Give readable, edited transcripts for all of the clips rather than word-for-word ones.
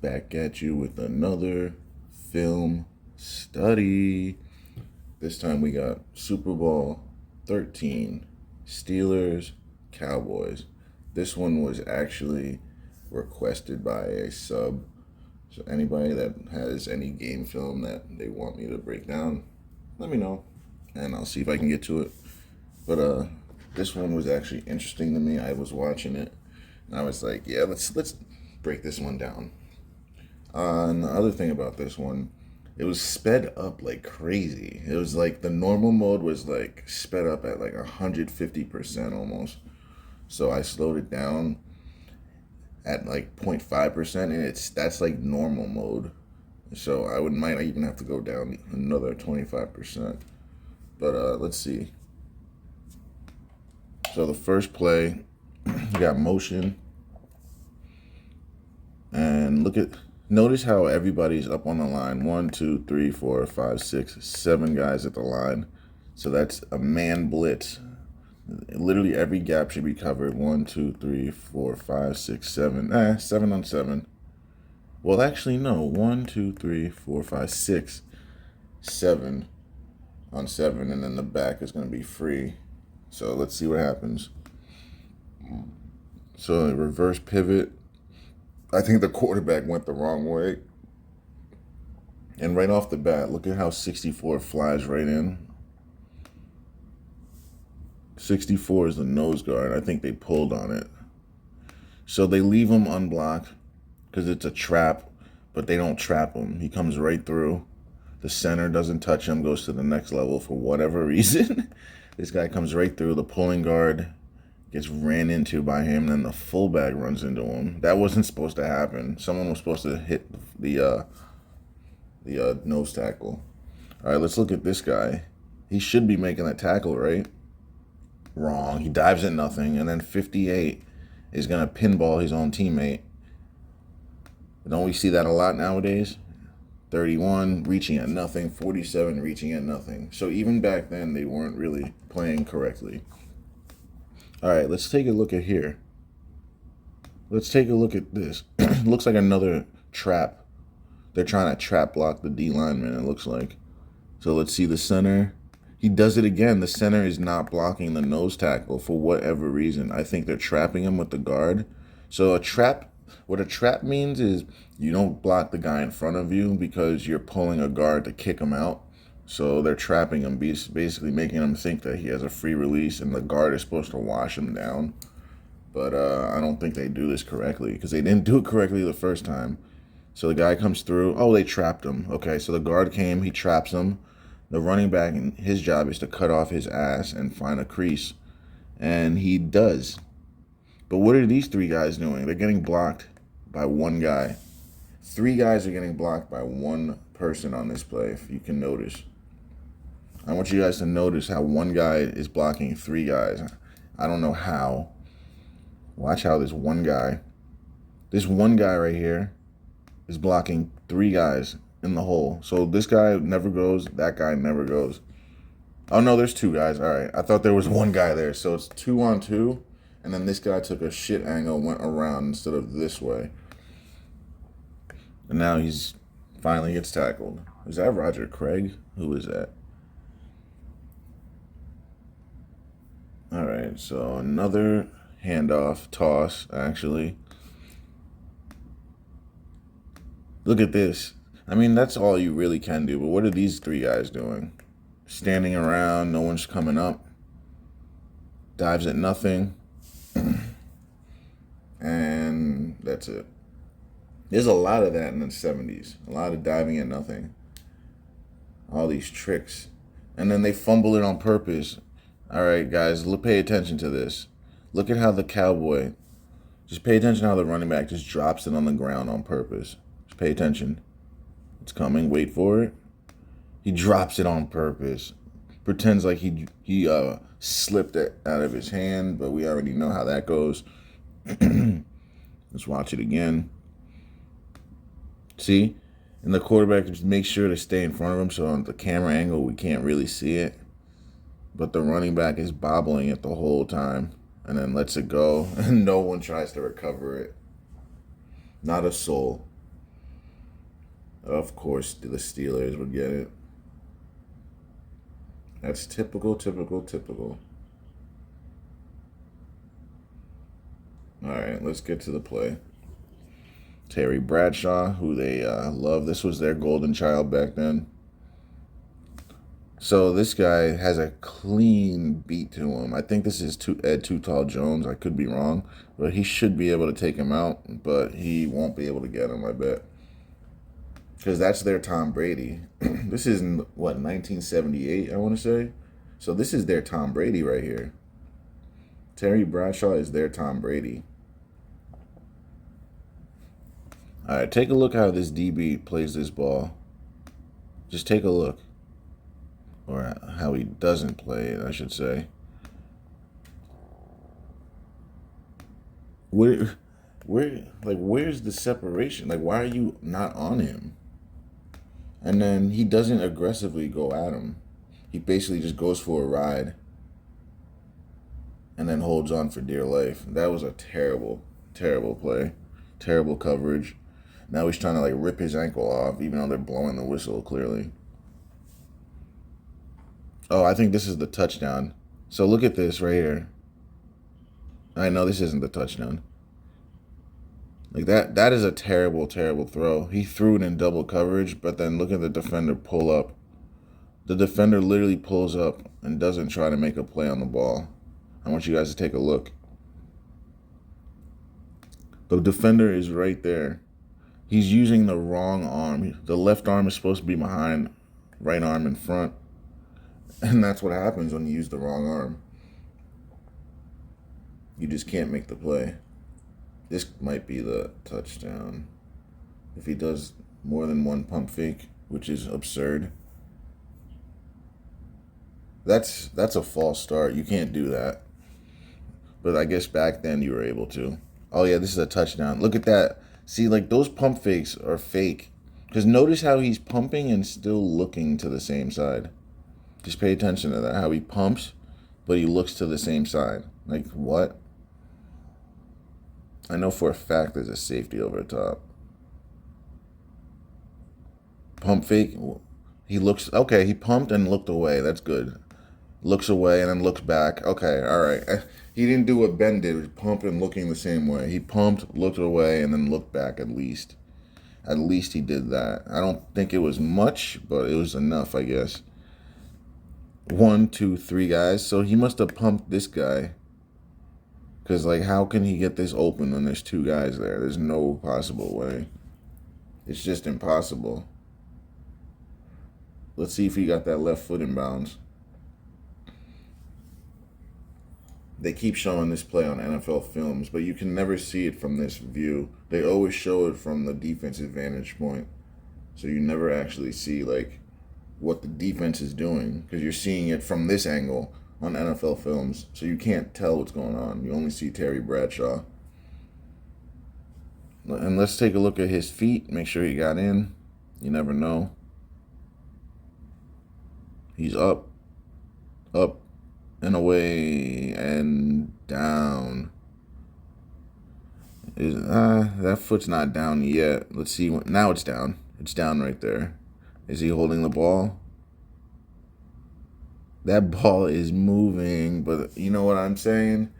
back at you with another film study. This time we got Super Bowl 13, Steelers, Cowboys. This one was actually requested by a sub. So anybody that has any game film that they want me to break down, let me know and I'll see if I can get to it. But this one was actually interesting to me. I was watching it and I was like, yeah, let's break this one down. And the other thing about this one, it was sped up like crazy. It was like the normal mode was like sped up at like 150% almost. So I slowed it down at like 0.5%, and that's like normal mode. So I might even have to go down another 25%. But let's see. So the first play, we got motion. And notice how everybody's up on the line. 1, 2, 3, 4, 5, 6, 7 guys at the line. So that's a man blitz. Literally every gap should be covered. 1, 2, 3, 4, 5, 6, 7. 7 on 7. Well, actually, no. 1, 2, 3, 4, 5, 6, 7 on 7. And then the back is going to be free. So let's see what happens. So a reverse pivot. I think the quarterback went the wrong way. And right off the bat, look at how 64 flies right in. 64 is the nose guard. I think they pulled on it. So they leave him unblocked because it's a trap, but they don't trap him. He comes right through. The center doesn't touch him, goes to the next level for whatever reason. This guy comes right through. The pulling guard gets ran into by him, and then the fullback runs into him. That wasn't supposed to happen. Someone was supposed to hit the nose tackle. All right, let's look at this guy. He should be making that tackle, right? Wrong. He dives at nothing, and then 58 is going to pinball his own teammate. Don't we see that a lot nowadays? 31 reaching at nothing, 47 reaching at nothing. So even back then, they weren't really playing correctly. All right, let's take a look at here. Let's take a look at this. Looks like another trap. They're trying to trap block the D lineman, it looks like. So let's see the center. He does it again. The center is not blocking the nose tackle for whatever reason. I think they're trapping him with the guard. So what a trap means is you don't block the guy in front of you because you're pulling a guard to kick him out. So they're trapping him, basically making him think that he has a free release and the guard is supposed to wash him down. But I don't think they do this correctly because they didn't do it correctly the first time. So the guy comes through. Oh, they trapped him. Okay, so the guard came. He traps him. The running back, and his job is to cut off his ass and find a crease. And he does. But what are these 3 guys doing? They're getting blocked by one guy. 3 guys are getting blocked by one person on this play, if you can notice. I want you guys to notice how one guy is blocking 3 guys. I don't know how. Watch how this one guy right here is blocking 3 guys in the hole. So this guy never goes, that guy never goes. Oh no, there's 2 guys. All right, I thought there was one guy there. So it's 2 on 2, and then this guy took a shit angle, went around instead of this way. And now he's finally gets tackled. Is that Roger Craig? Who is that? All right, so another handoff, toss, actually. Look at this. I mean, that's all you really can do, but what are these 3 guys doing? Standing around, no one's coming up. Dives at nothing. And that's it. There's a lot of that in the 70s. A lot of diving at nothing. All these tricks. And then they fumble it on purpose. All right, guys, pay attention to this. Look at how the Cowboy, just pay attention how the running back just drops it on the ground on purpose. Just pay attention. It's coming. Wait for it. He drops it on purpose. Pretends like he slipped it out of his hand, but we already know how that goes. Let's watch it again. See? And the quarterback just makes sure to stay in front of him so on the camera angle we can't really see it. But the running back is bobbling it the whole time and then lets it go, and no one tries to recover it. Not a soul. Of course, the Steelers would get it. That's typical, typical, typical. All right, let's get to the play. Terry Bradshaw, who they love. This was their golden child back then. So this guy has a clean beat to him. I think this is Ed Too Tall Jones. I could be wrong, but he should be able to take him out, but he won't be able to get him, I bet. Because that's their Tom Brady. This is, what, 1978, I want to say? So this is their Tom Brady right here. Terry Bradshaw is their Tom Brady. All right, take a look how this DB plays this ball. Just take a look. Or how he doesn't play it, I should say. Where's the separation? Like, why are you not on him? And then he doesn't aggressively go at him. He basically just goes for a ride and then holds on for dear life. That was a terrible, terrible play. Terrible coverage. Now he's trying to like rip his ankle off, even though they're blowing the whistle clearly. Oh, I think this is the touchdown. So look at this right here. I know this isn't the touchdown. Like that is a terrible, terrible throw. He threw it in double coverage, but then look at the defender pull up. The defender literally pulls up and doesn't try to make a play on the ball. I want you guys to take a look. The defender is right there. He's using the wrong arm. The left arm is supposed to be behind, right arm in front. And that's what happens when you use the wrong arm. You just can't make the play. This might be the touchdown. If he does more than one pump fake, which is absurd. That's a false start. You can't do that. But I guess back then you were able to. Oh yeah, this is a touchdown. Look at that. See, like those pump fakes are fake. Because notice how he's pumping and still looking to the same side. Just pay attention to that. How he pumps, but he looks to the same side. Like, what? I know for a fact there's a safety over the top. Pump fake. He looks, okay, he pumped and looked away. That's good. Looks away and then looks back. Okay, all right. He didn't do what Ben did, was pump and looking the same way. He pumped, looked away, and then looked back at least. At least he did that. I don't think it was much, but it was enough, I guess. 1, 2, 3 guys. So he must have pumped this guy. Because, like, how can he get this open when there's 2 guys there? There's no possible way. It's just impossible. Let's see if he got that left foot in bounds. They keep showing this play on NFL films, but you can never see it from this view. They always show it from the defensive vantage point. So you never actually see, like, what the defense is doing, because you're seeing it from this angle on NFL films. So you can't tell what's going on. You only see Terry Bradshaw. And let's take a look at his feet. Make sure he got in. You never know. He's up, and away, and down. That foot's not down yet. Let's see. Now it's down. It's down right there. Is he holding the ball? That ball is moving, but you know what I'm saying?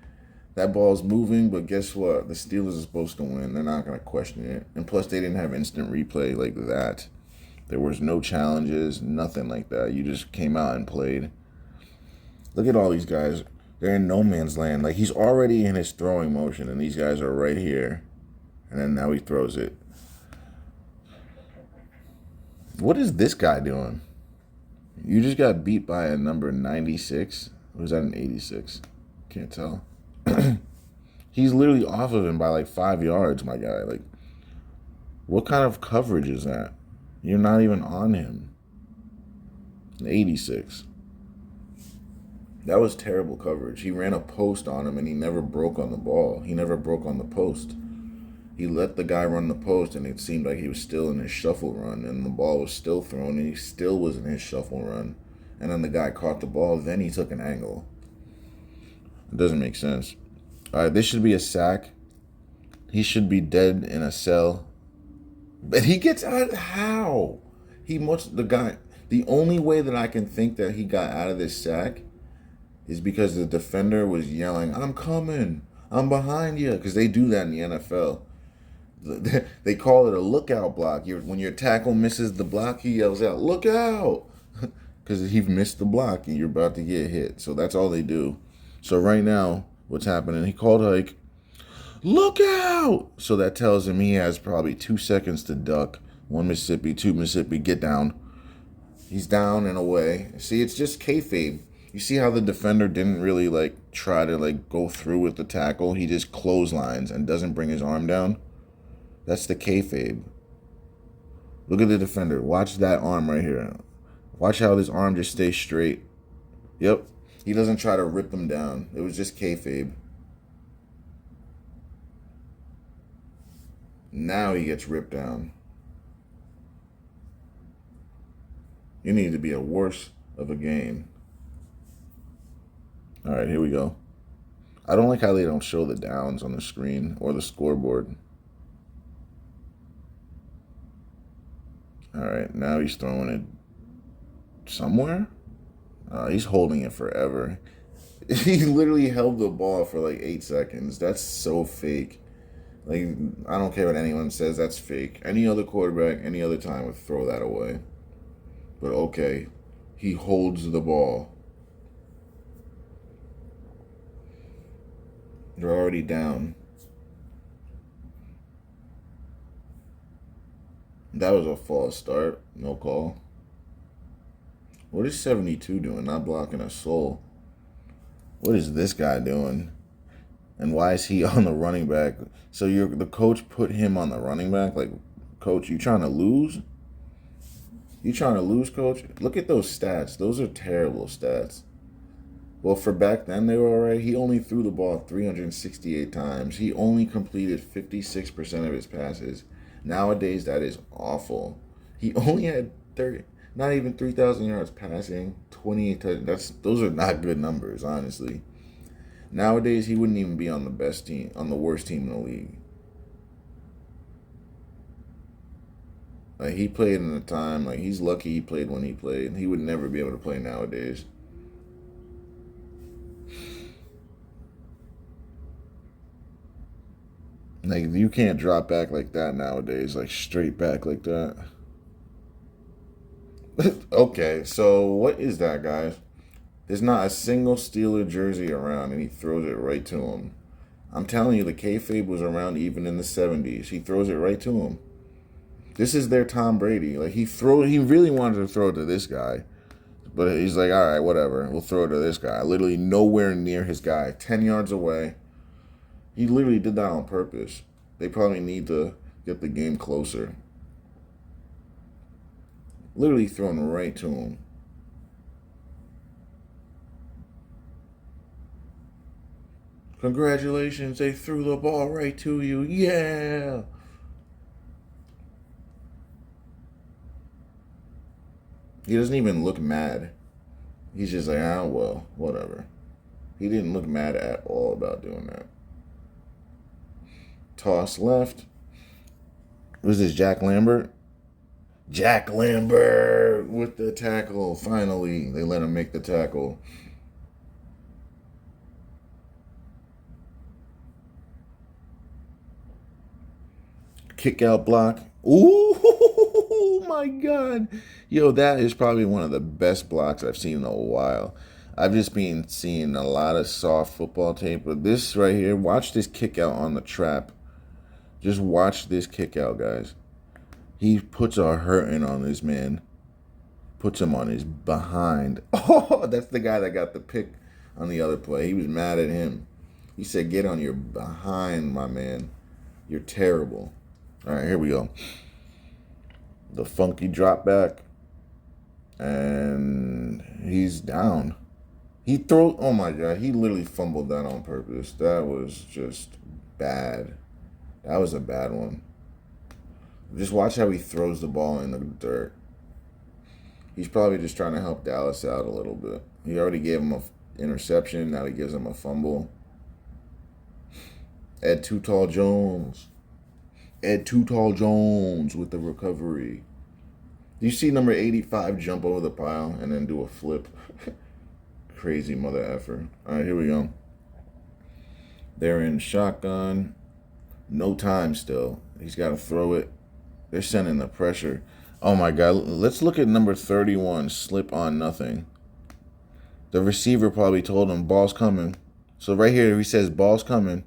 That ball's moving, but guess what? The Steelers are supposed to win. They're not going to question it. And plus, they didn't have instant replay like that. There was no challenges, nothing like that. You just came out and played. Look at all these guys. They're in no man's land. Like, he's already in his throwing motion, and these guys are right here. And then now he throws it. What is this guy doing? You just got beat by a number 96. Or was that an 86? Can't tell. He's literally off of him by like 5 yards, my guy. Like, what kind of coverage is that? You're not even on him. An 86. That was terrible coverage. He ran a post on him and he never broke on the ball. He never broke on the post. He let the guy run the post and it seemed like he was still in his shuffle run and the ball was still thrown and he still was in his shuffle run. And then the guy caught the ball, then he took an angle. It doesn't make sense. All right, this should be a sack. He should be dead in a cell. But he gets out. How? The only way that I can think that he got out of this sack is because the defender was yelling, "I'm coming. I'm behind you." Because they do that in the NFL. They call it a lookout block. When your tackle misses the block, he yells out, "Look out!" Because he missed the block and you're about to get hit. So that's all they do. So right now, what's happening? He called Hike, "Look out!" So that tells him he has probably 2 seconds to duck. 1 Mississippi, 2 Mississippi, get down. He's down and away. See, it's just kayfabe. You see how the defender didn't really try to go through with the tackle? He just clotheslines and doesn't bring his arm down. That's the kayfabe. Look at the defender. Watch that arm right here. Watch how his arm just stays straight. Yep. He doesn't try to rip him down. It was just kayfabe. Now he gets ripped down. You need to be a worse of a game. All right, here we go. I don't like how they don't show the downs on the screen or the scoreboard. All right, now he's throwing it somewhere. He's holding it forever. He literally held the ball for 8 seconds. That's so fake. I don't care what anyone says, that's fake. Any other quarterback, any other time would throw that away. But okay, he holds the ball. They're already down. That was a false start. No call. What is 72 doing? Not blocking a soul. What is this guy doing? And why is he on the running back? So the coach put him on the running back? Coach, you trying to lose? You trying to lose, coach? Look at those stats. Those are terrible stats. Well, for back then, they were all right. He only threw the ball 368 times. He only completed 56% of his passes. Nowadays, that is awful. He only had not even 3,000 yards passing, 28 touchdowns. Those are not good numbers, honestly. Nowadays, he wouldn't even be on the best team, on the worst team in the league. He played in a time, he's lucky he played when he played. He would never be able to play nowadays. You can't drop back like that nowadays, straight back like that. Okay, so what is that, guys? There's not a single Steeler jersey around, and he throws it right to him. I'm telling you, the kayfabe was around even in the 70s. He throws it right to him. This is their Tom Brady. He really wanted to throw it to this guy. But he's like, all right, whatever. We'll throw it to this guy. Literally nowhere near his guy. 10 yards away. He literally did that on purpose. They probably need to get the game closer. Literally thrown right to him. Congratulations, they threw the ball right to you. Yeah. He doesn't even look mad. He's just like, well, whatever. He didn't look mad at all about doing that. Toss left. Was this Jack Lambert? Jack Lambert with the tackle. Finally, they let him make the tackle. Kick out block. Ooh, my God. Yo, that is probably one of the best blocks I've seen in a while. I've just been seeing a lot of soft football tape, but this right here, watch this kick out on the trap. Just watch this kick out, guys. He puts a hurting on this man. Puts him on his behind. Oh, that's the guy that got the pick on the other play. He was mad at him. He said, get on your behind, my man. You're terrible. All right, here we go. The funky drop back. And he's down. Oh my God, he literally fumbled that on purpose. That was just bad. That was a bad one. Just watch how he throws the ball in the dirt. He's probably just trying to help Dallas out a little bit. He already gave him an interception. Now he gives him a fumble. Ed Too Tall Jones. Ed Too Tall Jones with the recovery. Do you see number 85 jump over the pile and then do a flip? Crazy mother effer. All right, here we go. They're in shotgun. No time still. He's got to throw it. They're sending the pressure. Oh my God. Let's look at number 31, slip on nothing. The receiver probably told him, ball's coming. So right here, he says, ball's coming.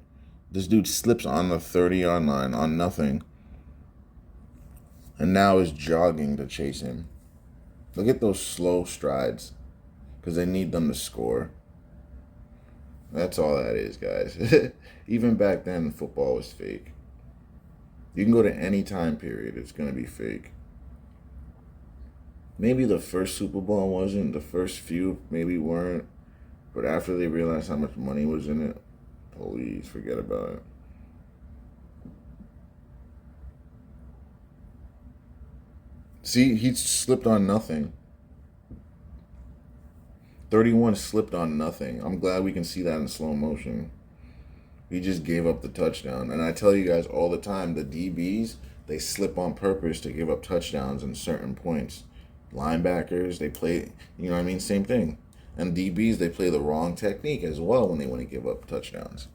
This dude slips on the 30-yard line on nothing. And now is jogging to chase him. Look at those slow strides. Because they need them to score. That's all that is, guys. Even back then, football was fake. You can go to any time period, it's going to be fake. Maybe the first Super Bowl wasn't, the first few maybe weren't, but after they realized how much money was in it, please forget about it. See, he slipped on nothing. 31 slipped on nothing. I'm glad we can see that in slow motion. He just gave up the touchdown. And I tell you guys all the time, the DBs, they slip on purpose to give up touchdowns in certain points. Linebackers, they play, you know what I mean? Same thing. And DBs, they play the wrong technique as well when they want to give up touchdowns.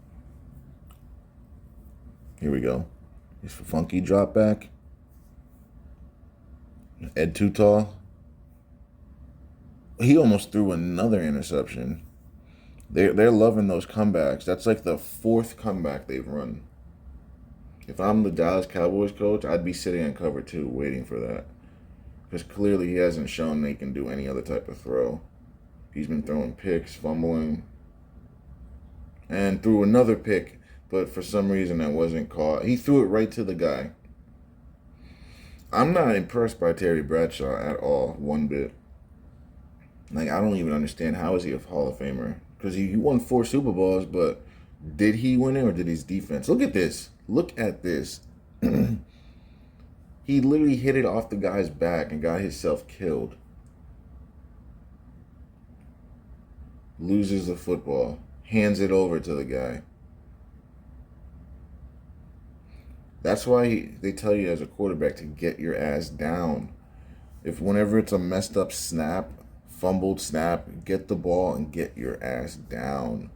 Here we go. It's a funky drop back. Ed Too Tall. He almost threw another interception. They're loving those comebacks. That's like the fourth comeback they've run. If I'm the Dallas Cowboys coach, I'd be sitting in cover 2 waiting for that. Because clearly he hasn't shown they can do any other type of throw. He's been throwing picks, fumbling, and threw another pick, but for some reason that wasn't caught. He threw it right to the guy. I'm not impressed by Terry Bradshaw at all, one bit. Like, I don't even understand, how is he a Hall of Famer? Because he won 4 Super Bowls, but did he win it or did his defense? Look at this. Look at this. He literally hit it off the guy's back and got himself killed. Loses the football. Hands it over to the guy. That's why they tell you as a quarterback to get your ass down. Whenever it's a messed up snap, fumbled snap, get the ball and get your ass down.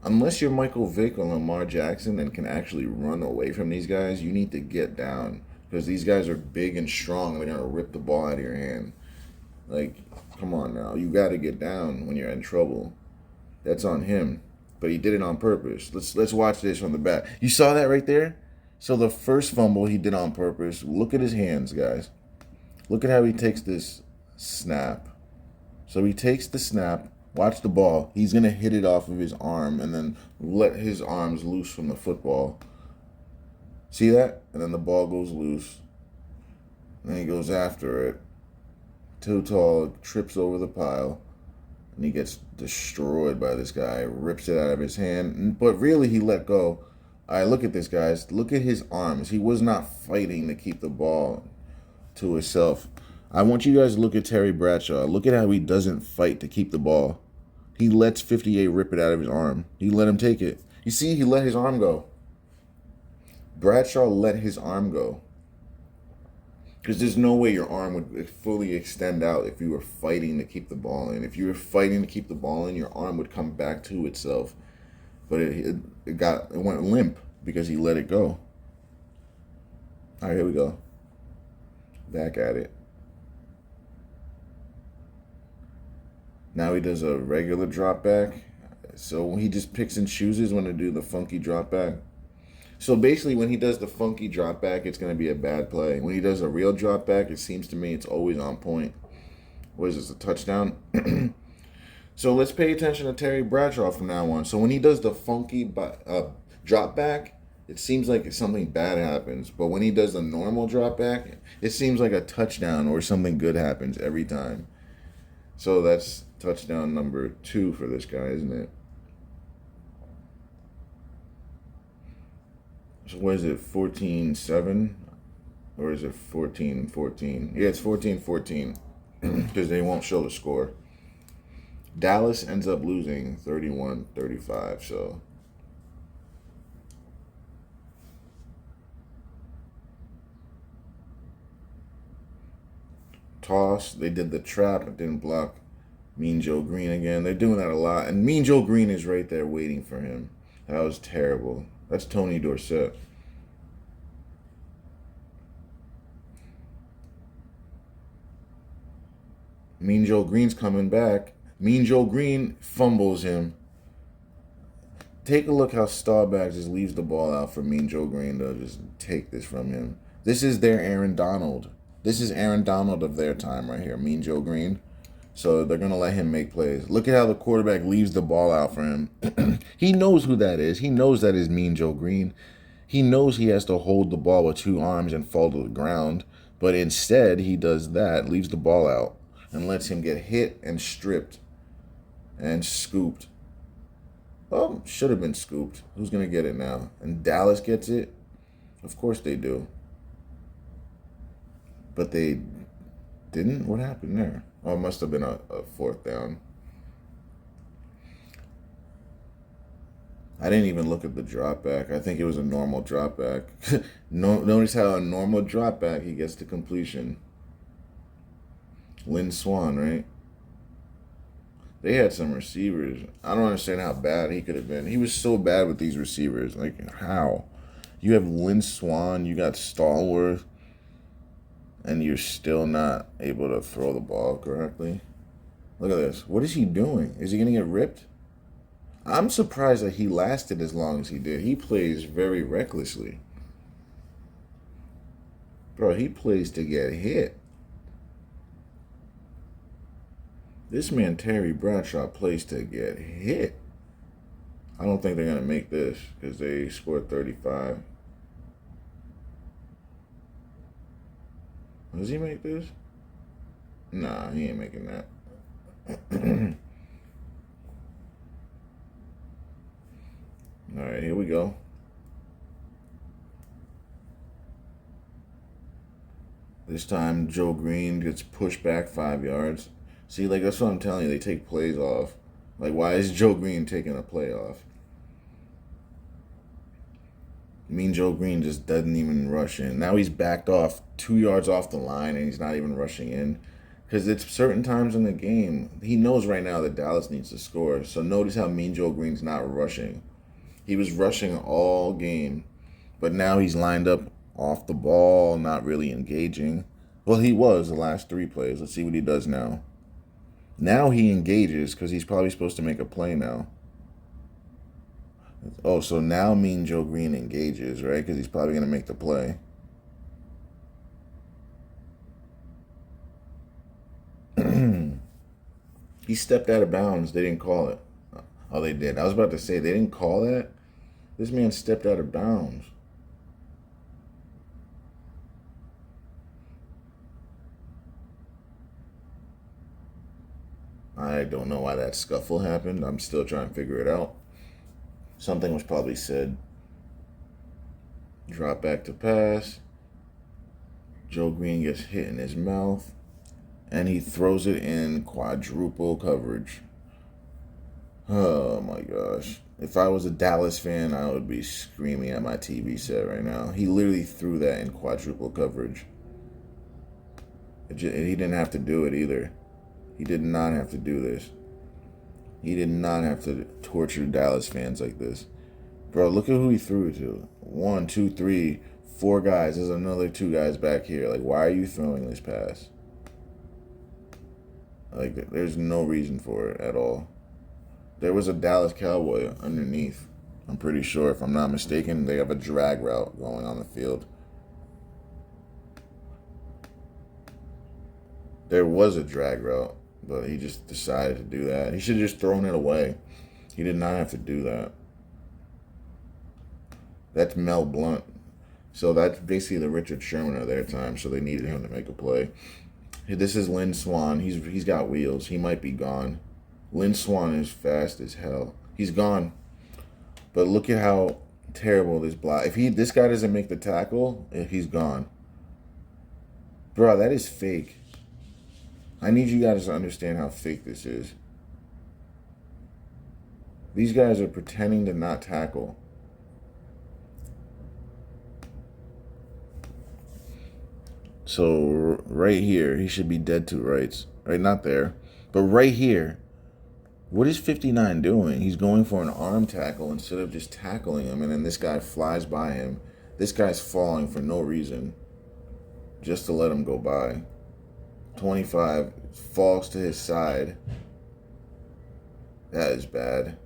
Unless you're Michael Vick or Lamar Jackson and can actually run away from these guys, you need to get down. Because these guys are big and strong. They're going to rip the ball out of your hand. Like, come on now. You got to get down when you're in trouble. That's on him. But he did it on purpose. Let's watch this from the back. You saw that right there? So the first fumble he did on purpose. Look at his hands, guys. Look at how he takes this snap. So he takes the snap. Watch the ball. He's going to hit it off of his arm and then let his arms loose from the football. See that? And then the ball goes loose. And then he goes after it. Too Tall trips over the pile. And he gets destroyed by this guy. Rips it out of his hand. But really, he let go. All right, look at this, guys. Look at his arms. He was not fighting to keep the ball to himself. I want you guys to look at Terry Bradshaw. Look at how he doesn't fight to keep the ball. He lets 58 rip it out of his arm. He let him take it. You see, he let his arm go. Bradshaw let his arm go. Because there's no way your arm would fully extend out if you were fighting to keep the ball in. If you were fighting to keep the ball in, your arm would come back to itself. But it went limp because he let it go. All right, here we go. Back at it. Now he does a regular drop back. So he just picks and chooses when to do the funky drop back. So basically, when he does the funky drop back, it's going to be a bad play. When he does a real drop back, it seems to me it's always on point. What is this, a touchdown? So let's pay attention to Terry Bradshaw from now on. So when he does the funky drop back, it seems like something bad happens. But when he does the normal drop back, it seems like a touchdown or something good happens every time. So that's touchdown number 2 for this guy, isn't it? So what is it, 14-7? Or is it 14-14? Yeah, it's 14-14 because they won't show the score. Dallas ends up losing 31-35, so toss. They did the trap. It didn't block Mean Joe Green again. They're doing that a lot. And Mean Joe Green is right there waiting for him. That was terrible. That's Tony Dorsett. Mean Joe Green's coming back. Mean Joe Green fumbles him. Take a look how Staubach just leaves the ball out for Mean Joe Green to just take this from him. This is their Aaron Donald. This is Aaron Donald of their time right here, Mean Joe Green. So they're going to let him make plays. Look at how the quarterback leaves the ball out for him. He knows who that is. He knows that is Mean Joe Green. He knows he has to hold the ball with 2 arms and fall to the ground. But instead, he does that, leaves the ball out, and lets him get hit and stripped and scooped. Well, should have been scooped. Who's going to get it now? And Dallas gets it? Of course they do. But they didn't? What happened there? Oh, it must have been a 4th down. I didn't even look at the drop back. I think it was a normal drop back. Notice how a normal drop back, he gets to completion. Lynn Swann, right? They had some receivers. I don't understand how bad he could have been. He was so bad with these receivers. Like, how? You have Lynn Swann, you got Stallworth, and you're still not able to throw the ball correctly. Look at this. What is he doing? Is he going to get ripped? I'm surprised that he lasted as long as he did. He plays very recklessly. Bro, he plays to get hit. This man, Terry Bradshaw, plays to get hit. I don't think they're going to make this because they scored 35. Does he make this? Nah, he ain't making that. All right, here we go. This time, Joe Green gets pushed back 5 yards. See, like, that's what I'm telling you. They take plays off. Like, why is Joe Green taking a play off? Mean Joe Green just doesn't even rush in. Now he's backed off 2 yards off the line, and he's not even rushing in. Because it's certain times in the game. He knows right now that Dallas needs to score. So notice how Mean Joe Green's not rushing. He was rushing all game. But now he's lined up off the ball, not really engaging. Well, he was the last 3 plays. Let's see what he does now. Now he engages because he's probably supposed to make a play now. Oh, so now Mean Joe Green engages, right? Because he's probably going to make the play. He stepped out of bounds. They didn't call it. Oh, they did. I was about to say, they didn't call that? This man stepped out of bounds. I don't know why that scuffle happened. I'm still trying to figure it out. Something was probably said. Drop back to pass. Joe Green gets hit in his mouth. And he throws it in quadruple coverage. Oh my gosh. If I was a Dallas fan, I would be screaming at my TV set right now. He literally threw that in quadruple coverage. He didn't have to do it either. He did not have to do this. He did not have to torture Dallas fans like this. Bro, look at who he threw it to. 1, 2, 3, 4 guys. There's another 2 guys back here. Like, why are you throwing this pass? Like, there's no reason for it at all. There was a Dallas Cowboy underneath. I'm pretty sure, if I'm not mistaken, they have a drag route going on the field. There was a drag route, but he just decided to do that. He should have just thrown it away. He did not have to do that. That's Mel Blount. So that's basically the Richard Sherman of their time, so they needed him to make a play. This is Lynn Swann. He's got wheels. He might be gone. Lynn Swann is fast as hell. He's gone. But look at how terrible this block. If this guy doesn't make the tackle, he's gone. Bro, that is fake. I need you guys to understand how fake this is. These guys are pretending to not tackle. So right here, he should be dead to rights. Right, not there, but right here. What is 59 doing? He's going for an arm tackle instead of just tackling him, and then this guy flies by him. This guy's falling for no reason, just to let him go by. 25 falls to his side. That is bad.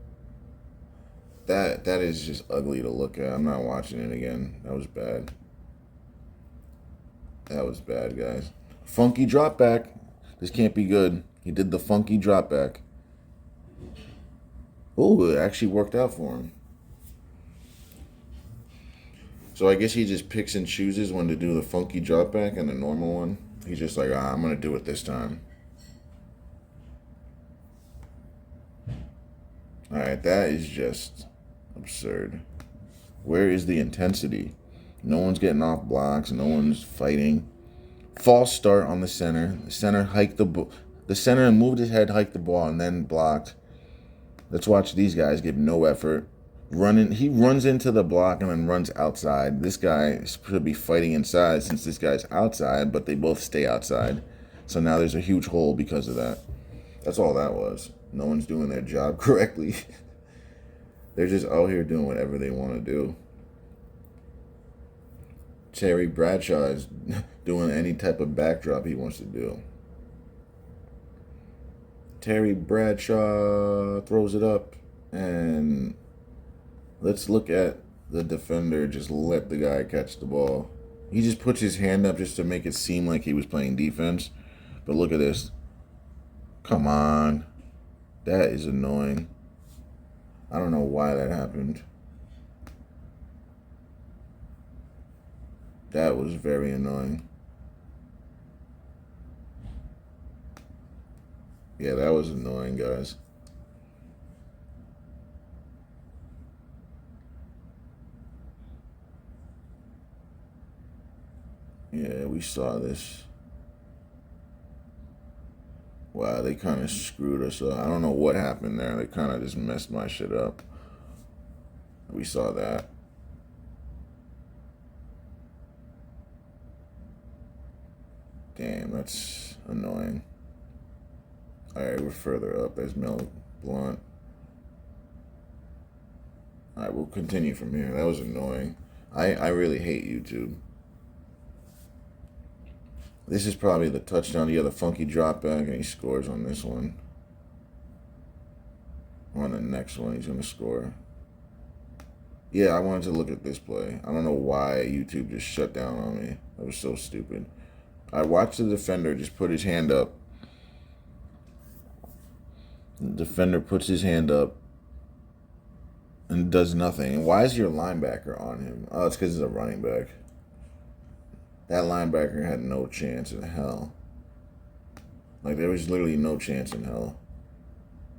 That is just ugly to look at. I'm not watching it again. That was bad. That was bad, guys. Funky drop back. This can't be good. He did the funky drop back. Oh, it actually worked out for him. So I guess he just picks and chooses when to do the funky drop back and the normal one. He's just like, I'm going to do it this time. All right, that is just absurd. Where is the intensity? No one's getting off blocks. No one's fighting. False start on the center. The center hiked the center and moved his head, hiked the ball, and then blocked. Let's watch these guys give no effort. He runs into the block and then runs outside. This guy should be fighting inside since this guy's outside, but they both stay outside. So now there's a huge hole because of that. That's all that was. No one's doing their job correctly. They're just out here doing whatever they want to do. Terry Bradshaw is doing any type of backdrop he wants to do. Terry Bradshaw throws it up, and let's look at the defender just let the guy catch the ball. He just puts his hand up just to make it seem like he was playing defense. But look at this. Come on. That is annoying. I don't know why that happened. That was very annoying. Yeah, that was annoying, guys. Yeah, we saw this. Wow, they kind of screwed us up. I don't know what happened there. They kind of just messed my shit up. We saw that. Damn, that's annoying. All right, we're further up. There's Mel Blunt. All right, we'll continue from here. That was annoying. I really hate YouTube. This is probably the touchdown. He had a funky drop back, and he scores on this one. On the next one, he's going to score. Yeah, I wanted to look at this play. I don't know why YouTube just shut down on me. That was so stupid. I watched the defender just put his hand up. The defender puts his hand up and does nothing. Why is your linebacker on him? Oh, it's because he's a running back. That linebacker had no chance in hell. Like, there was literally no chance in hell.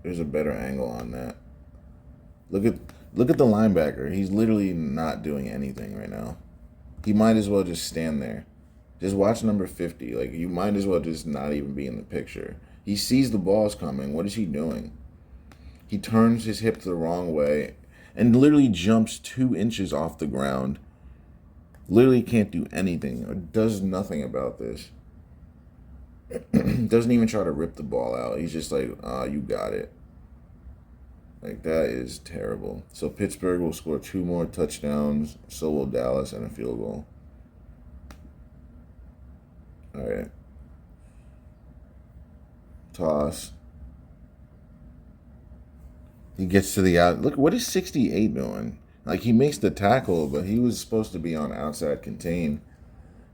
There's a better angle on that. Look at the linebacker. He's literally not doing anything right now. He might as well just stand there. Just watch number 50. Like, you might as well just not even be in the picture. He sees the ball's coming. What is he doing? He turns his hip the wrong way and literally jumps 2 inches off the ground. Literally can't do anything or does nothing about this. Doesn't even try to rip the ball out. He's just like, you got it. Like, that is terrible. So Pittsburgh will score 2 more touchdowns. So will Dallas, and a field goal. All right. Toss. He gets to the out. Look, what is 68 doing? Like, he makes the tackle, but he was supposed to be on outside contain.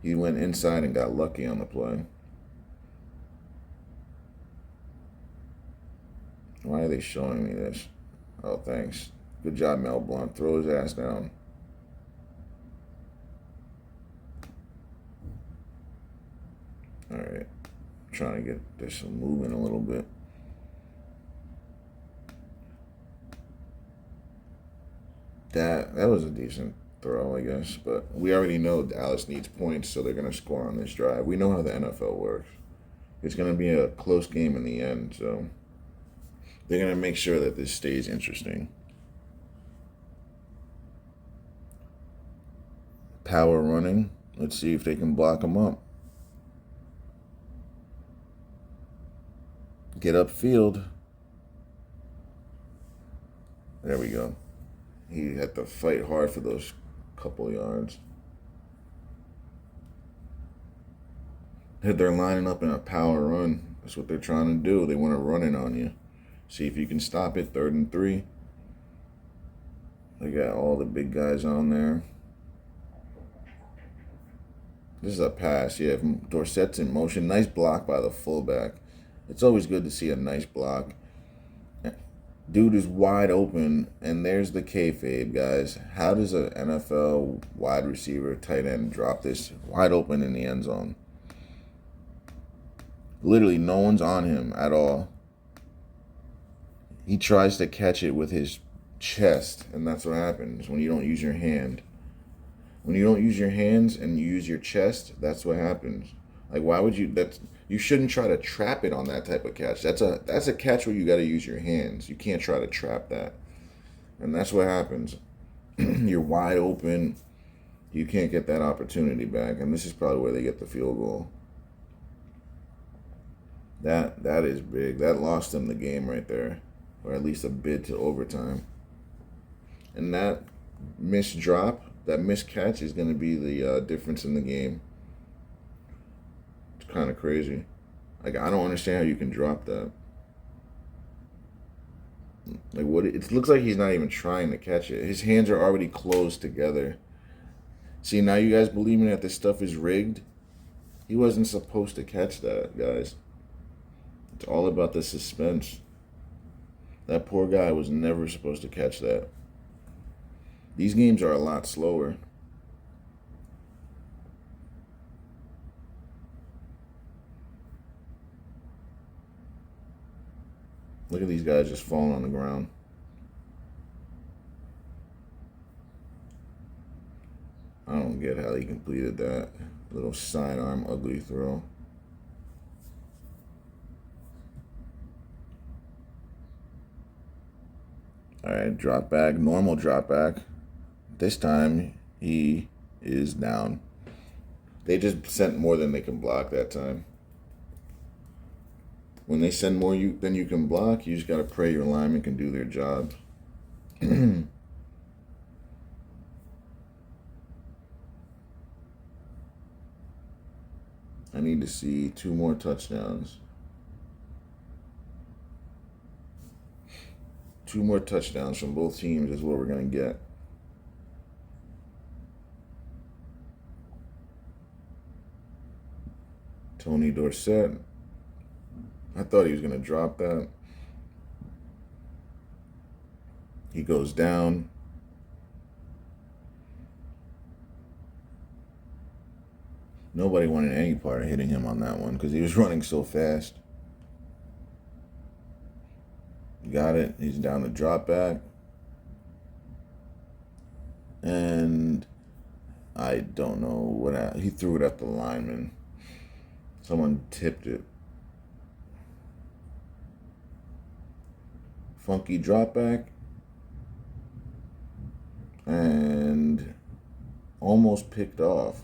He went inside and got lucky on the play. Why are they showing me this? Oh, thanks. Good job, Mel Blunt. Throw his ass down. All right. Trying to get this moving a little bit. That was a decent throw, I guess. But we already know Dallas needs points, so they're going to score on this drive. We know how the NFL works. It's going to be a close game in the end, so they're going to make sure that this stays interesting. Power running. Let's see if they can block them up. get upfield. There we go. He had to fight hard for those couple yards. They're lining up in a power run. That's what they're trying to do. They want to run it on you. See if you can stop it. 3rd and 3. They got all the big guys on there. This is a pass. Yeah, Dorsett's in motion. Nice block by the fullback. It's always good to see a nice block. Dude is wide open, and there's the kayfabe, guys. How does an NFL wide receiver, tight end, drop this wide open in the end zone? Literally, no one's on him at all. He tries to catch it with his chest, and that's what happens when you don't use your hand. When you don't use your hands and you use your chest, that's what happens. Like, why would you? You shouldn't try to trap it on that type of catch. That's a catch where you got to use your hands. You can't try to trap that, and that's what happens. You're wide open. You can't get that opportunity back, and this is probably where they get the field goal. That is big. That lost them the game right there, or at least a bid to overtime. And that missed drop, that missed catch is going to be the difference in the game. It's kind of crazy. Like, I don't understand how you can drop that. Like, what? It looks like he's not even trying to catch it. His hands are already closed together. See, now you guys believe me that this stuff is rigged? He wasn't supposed to catch that, guys. It's all about the suspense. That poor guy was never supposed to catch that. These games are a lot slower. Look at these guys just falling on the ground. I don't get how he completed that little sidearm ugly throw. All right, drop back, normal drop back. This time he is down. They just sent more than they can block that time. When they send more than you can block, you just got to pray your linemen can do their job. I need to see 2 more touchdowns. 2 more touchdowns from both teams is what we're going to get. Tony Dorsett. I thought he was going to drop that. He goes down. Nobody wanted any part of hitting him on that one because he was running so fast. Got it. He's down the drop back. And I don't know what happened. He threw it at the lineman. Someone tipped it. Funky drop back. And almost picked off.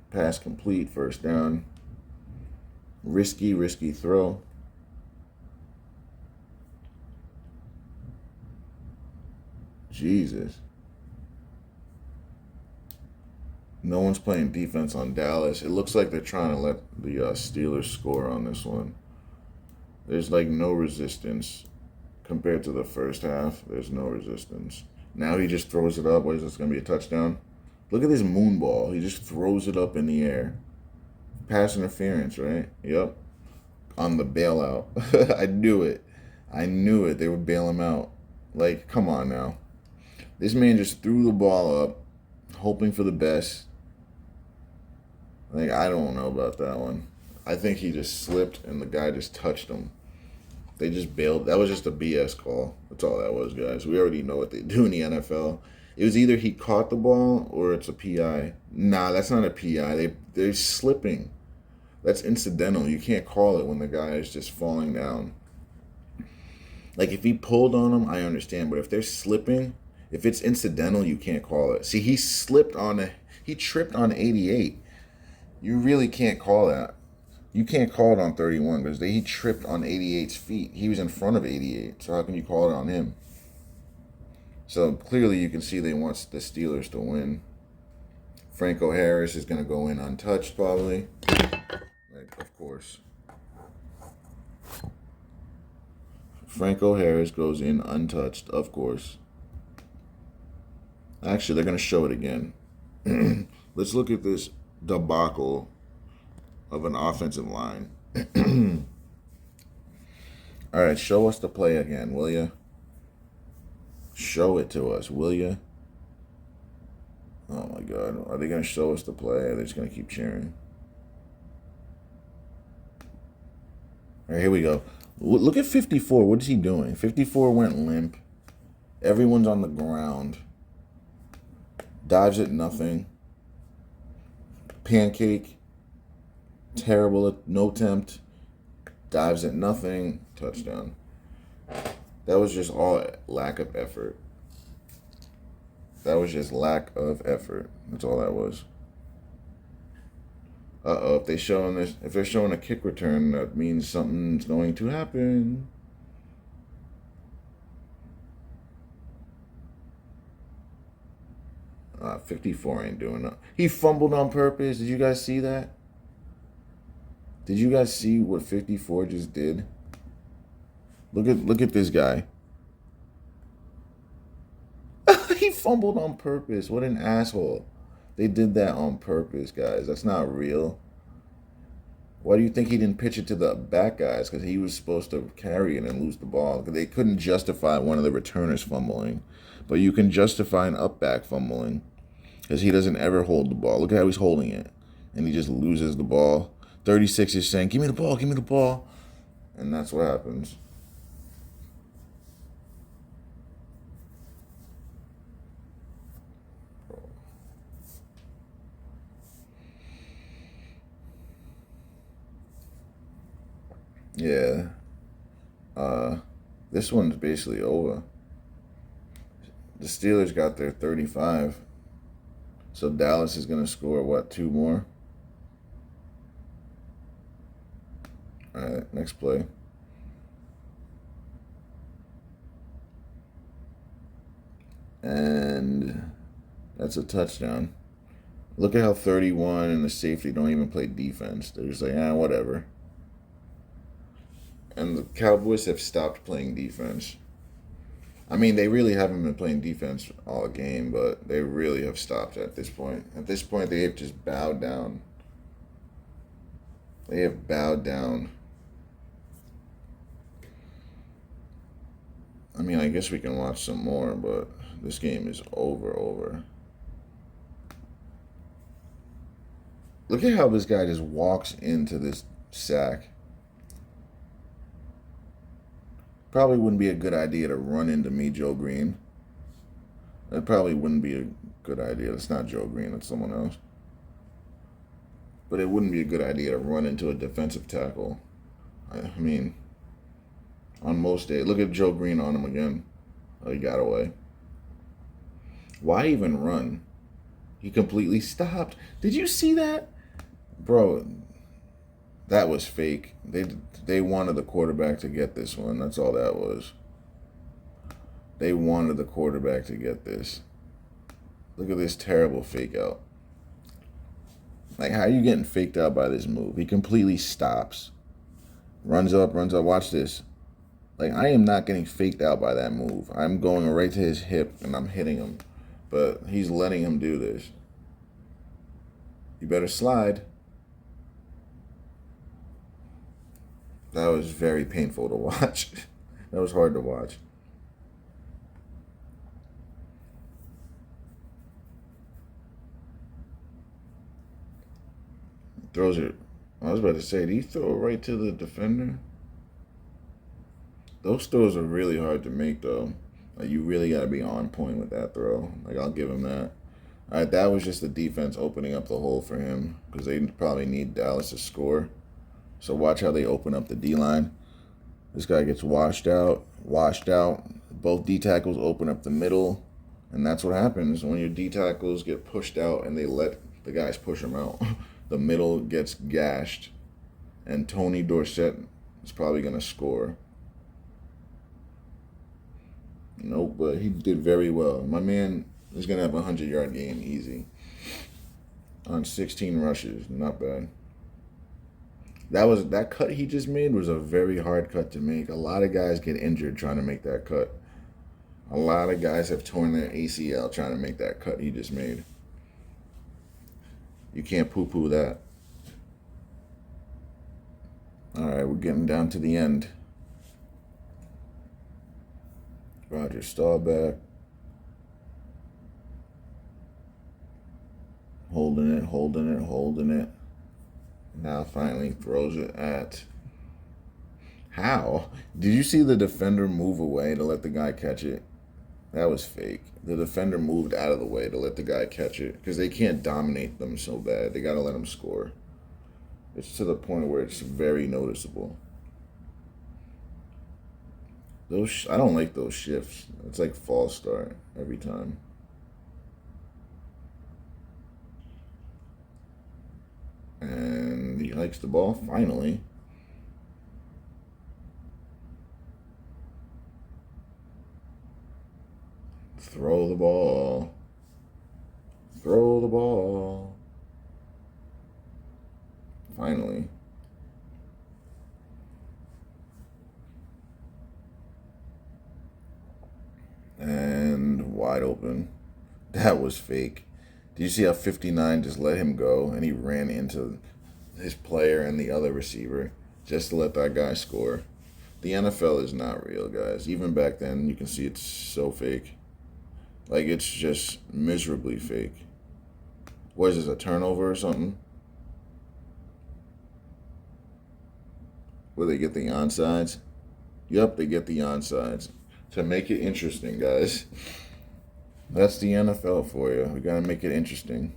Pass complete, first down. Risky throw. Jesus. No one's playing defense on Dallas. It looks like they're trying to let the Steelers score on this one. There's like no resistance compared to the first half. There's no resistance. Now he just throws it up. What is this going to be, a touchdown? Look at this moon ball. He just throws it up in the air. Pass interference, right? Yep. On the bailout. I knew it. They would bail him out. Like, come on now. This man just threw the ball up, hoping for the best. Like, I don't know about that one. I think he just slipped and the guy just touched him. They just bailed. That was just a BS call. That's all that was, guys. We already know what they do in the NFL. It was either he caught the ball or it's a PI. Nah, that's not a PI. They're slipping. That's incidental. You can't call it when the guy is just falling down. Like, if he pulled on him, I understand. But if they're slipping, if it's incidental, you can't call it. See, he tripped on 88. You really can't call that. You can't call it on 31 because he tripped on 88's feet. He was in front of 88, so how can you call it on him? So clearly you can see they want the Steelers to win. Franco Harris is going to go in untouched probably. Like, of course. Franco Harris goes in untouched, of course. Actually, they're going to show it again. Let's look at this debacle of an offensive line. All right, show us the play again, will you? Show it to us, will you? Oh my God. Are they going to show us the play, or are they just going to keep cheering? All right, here we go. Look at 54. What is he doing? 54 went limp. Everyone's on the ground. Dives at nothing. Pancake. Terrible. No attempt. Dives at nothing. Touchdown. That was just all lack of effort. That was just lack of effort. That's all that was. If they're showing a kick return, that means something's going to happen. Uh, 54 ain't doing that. He fumbled on purpose. Did you guys see that? Did you guys see what 54 just did? Look at this guy. He fumbled on purpose. What an asshole. They did that on purpose, guys. That's not real. Why do you think he didn't pitch it to the back guys? Because he was supposed to carry it and lose the ball. They couldn't justify one of the returners fumbling. But you can justify an up back fumbling. Because he doesn't ever hold the ball. Look at how he's holding it. And he just loses the ball. 36 is saying, give me the ball, give me the ball. And that's what happens. Yeah. This one's basically over. The Steelers got their 35. So Dallas is going to score, what, 2 more? All right, next play. And that's a touchdown. Look at how 31 and the safety don't even play defense. They're just like, whatever. And the Cowboys have stopped playing defense. I mean, they really haven't been playing defense all game, but they really have stopped at this point. At this point, they have just bowed down. They have bowed down. I mean, I guess we can watch some more, but this game is over. Look at how this guy just walks into this sack. Probably wouldn't be a good idea to run into me, Joe Green. That probably wouldn't be a good idea. It's not Joe Green, it's someone else. But it wouldn't be a good idea to run into a defensive tackle. I mean, on most days. Look at Joe Green on him again. Oh, he got away. Why even run? He completely stopped. Did you see that? Bro, that was fake. They wanted the quarterback to get this one. That's all that was. They wanted the quarterback to get this. Look at this terrible fake out. Like, how are you getting faked out by this move? He completely stops. Runs up. Watch this. Like, I am not getting faked out by that move. I'm going right to his hip, and I'm hitting him. But he's letting him do this. You better slide. That was very painful to watch. That was hard to watch. Throws it. I was about to say, did he throw it right to the defender? Those throws are really hard to make, though. Like, you really got to be on point with that throw. Like, I'll give him that. All right, that was just the defense opening up the hole for him because they probably need Dallas to score. So watch how they open up the D-line. This guy gets washed out. Both D tackles open up the middle. And that's what happens when your D tackles get pushed out and they let the guys push them out. The middle gets gashed. And Tony Dorsett is probably going to score. Nope, but he did very well. My man is going to have a 100-yard game easy. On 16 rushes. Not bad. That cut he just made was a very hard cut to make. A lot of guys get injured trying to make that cut. A lot of guys have torn their ACL trying to make that cut he just made. You can't poo-poo that. All right, we're getting down to the end. Roger Staubach. Holding it. Now finally throws it at... How? Did you see the defender move away to let the guy catch it? That was fake. The defender moved out of the way to let the guy catch it because they can't dominate them so bad. They got to let them score. It's to the point where it's very noticeable. I don't like those shifts. It's like false start every time. And he likes the ball, finally. Throw the ball. Throw the ball. Finally. And wide open. That was fake. Did you see how 59 just let him go and he ran into his player and the other receiver just to let that guy score? The NFL is not real, guys. Even back then, you can see it's so fake. Like, it's just miserably fake. What is this, a turnover or something? Where they get the onsides? Yep, they get the onsides. To make it interesting, guys. That's the NFL for you. We got to make it interesting.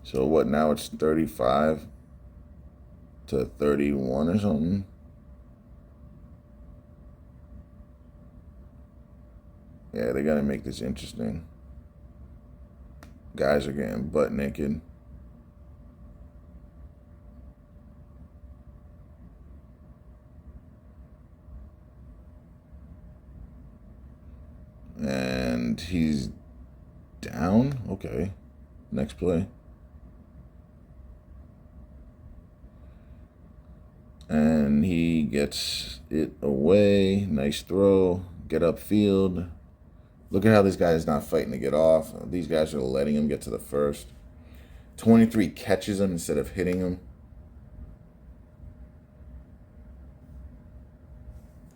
So what, now it's 35 to 31 or something? Yeah, they got to make this interesting. Guys are getting butt naked. And he's down. Okay. Next play. And he gets it away. Nice throw. Get upfield. Look at how this guy is not fighting to get off. These guys are letting him get to the first. 23 catches him instead of hitting him.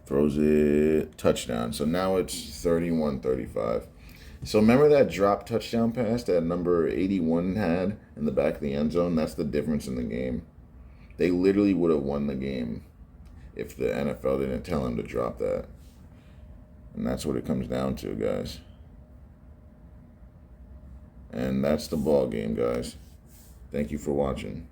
Throws it. Touchdown. So now it's 31-35. So remember that drop touchdown pass that number 81 had in the back of the end zone? That's the difference in the game. They literally would have won the game if the NFL didn't tell him to drop that. And that's what it comes down to, guys. And that's the ball game, guys. Thank you for watching.